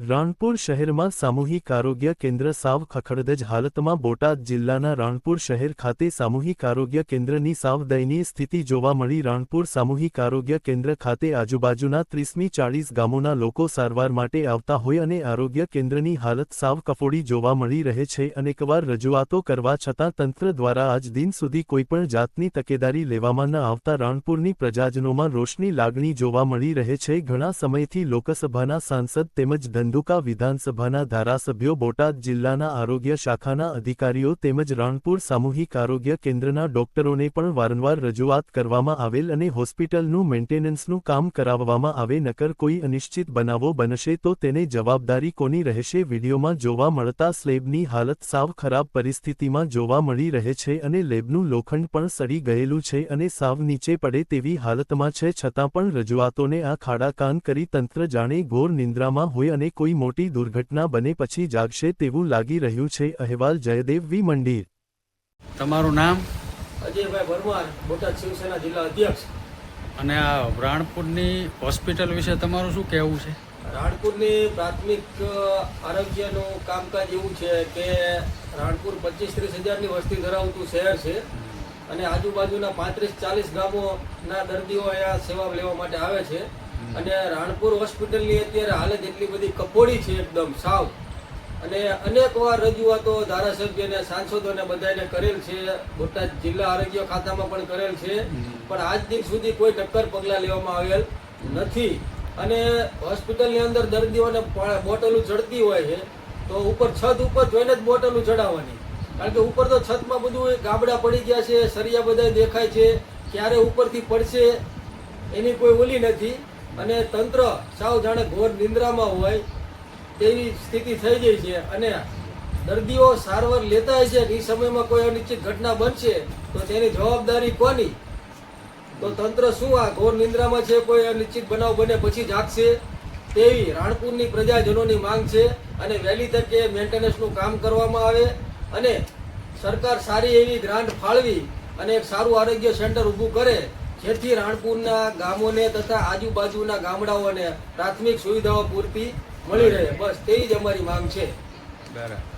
રાણપુર શહેરમાં સામૂહિક આરોગ્ય કેન્દ્ર સાવ ખખડધજ હાલતમાં બોટાદ જિલ્લાના રાણપુર શહેર ખાતે સામૂહિક આરોગ્ય કેન્દ્રની સાવ દયનીય સ્થિતિ જોવા મળી રાણપુર સામૂહિક આરોગ્ય કેન્દ્ર ખાતે આજુબાજુના 30-40 ગામોના લોકો સારવાર માટે આવતા હોય અને આરોગ્ય કેન્દ્રની હાલત સાવ કફોડી જોવા મળી રહે છે અનેકવાર રજૂઆતો કરવા છતાં તંત્ર દ્વારા આજ દિન સુધી કોઈપણ જાતની તકેદારી લેવામાં ન આવતા રાણપુરની પ્રજાજનોમાં રોષની લાગણી જોવા મળી રહે છે ઘણા સમયથી લોકસભાના સાંસદ તેમજ ધંધુકા વિધાનસભાના ધારાસભ્યો બોટાદ જિલ્લાના આરોગ્ય શાખાના અધિકારીઓ તેમજ રાણપુર સામૂહિક આરોગ્ય કેન્દ્રના ડોક્ટરોને પણ વારંવાર રજૂઆત કરવામાં આવેલ અને હોસ્પિટલનું મેન્ટેનન્સનું કામ કરાવવામાં આવે નકર કોઈ અનિશ્ચિત બનાવો બનશે તો તેને જવાબદારી કોની રહેશે વિડીયોમાં જોવા મળતા સ્લેબની હાલત સાવ ખરાબ પરિસ્થિતિમાં જોવા મળી રહે છે અને લેબનું લોખંડ પણ સડી ગયેલું છે અને સાવ નીચે પડે તેવી હાલતમાં છે છતાં પણ રજૂઆતોને આ ખાડાકાન કરી તંત્ર જાણે ઘોર નિંદ્રામાં હોય અને કોઈ મોટી દુર્ઘટના બને પછી જાગશે તેવું લાગી રહ્યું છે અહેવાલ જયદેવ વી મંડીર। તમારું નામ? અજયભાઈ પરમાર, બોટાદ શિવસેના જિલ્લા અધ્યક્ષ। અને આ રાણપુરની હોસ્પિટલ વિશે તમારું શું કહેવું છે? રાણપુરની પ્રાથમિક આરોગ્યનું કામકાજ એવું છે કે રાણપુર 25-30 હજારની વસ્તી ધરાવતું શહેર છે અને આજુબાજુના 35-40 ગામોના દર્દીઓ અહીંયા સેવા લેવા માટે આવે છે અને રાણપુર હોસ્પિટલની અત્યારે હાલત એટલી બધી કફોડી છે એકદમ સાવ અને અનેકવાર રજૂઆતો ધારાસભ્યને સાંસદોને બધાને કરેલ છે, બોટાદ જિલ્લા આરોગ્ય ખાતામાં પણ કરેલ છે પણ આજ દિન સુધી કોઈ ટક્કર પગલાં લેવામાં આવેલ નથી અને હોસ્પિટલની અંદર દર્દીઓને બોટલો ચડતી હોય છે તો ઉપર છત ઉપર જોઈને જ બોટલો ચડાવવાની કારણ કે ઉપર તો છતમાં બધું ગાબડા પડી ગયા છે, સરિયા બધા દેખાય છે, ક્યારે ઉપરથી પડશે એની કોઈ ઓલી નથી અને તંત્ર સાવ જાણે ઘોર નિંદ્રામાં હોય તેવી સ્થિતિ થઈ ગઈ છે અને દર્દીઓ સારવાર લેતા હોય છે એ સમયમાં કોઈ અનિશ્ચિત ઘટના બનશે તો તેની જવાબદારી કોની? તો તંત્ર શું આ ઘોર નિંદ્રામાં છે? કોઈ અનિશ્ચિત બનાવ બને પછી જાગશે તેવી રાણપુરની પ્રજાજનોની માંગ છે અને વહેલી તકે મેન્ટેનન્સનું કામ કરવામાં આવે અને સરકાર સારી એવી ગ્રાન્ટ ફાળવી અને એક સારું આરોગ્ય સેન્ટર ઊભું કરે જેથી રાણપુરના ગામોને તથા આજુબાજુના ગામડાઓને પ્રાથમિક સુવિધાઓ પૂરતી મળી રહે, બસ તેવી જ અમારી માંગ છે। બરાબર।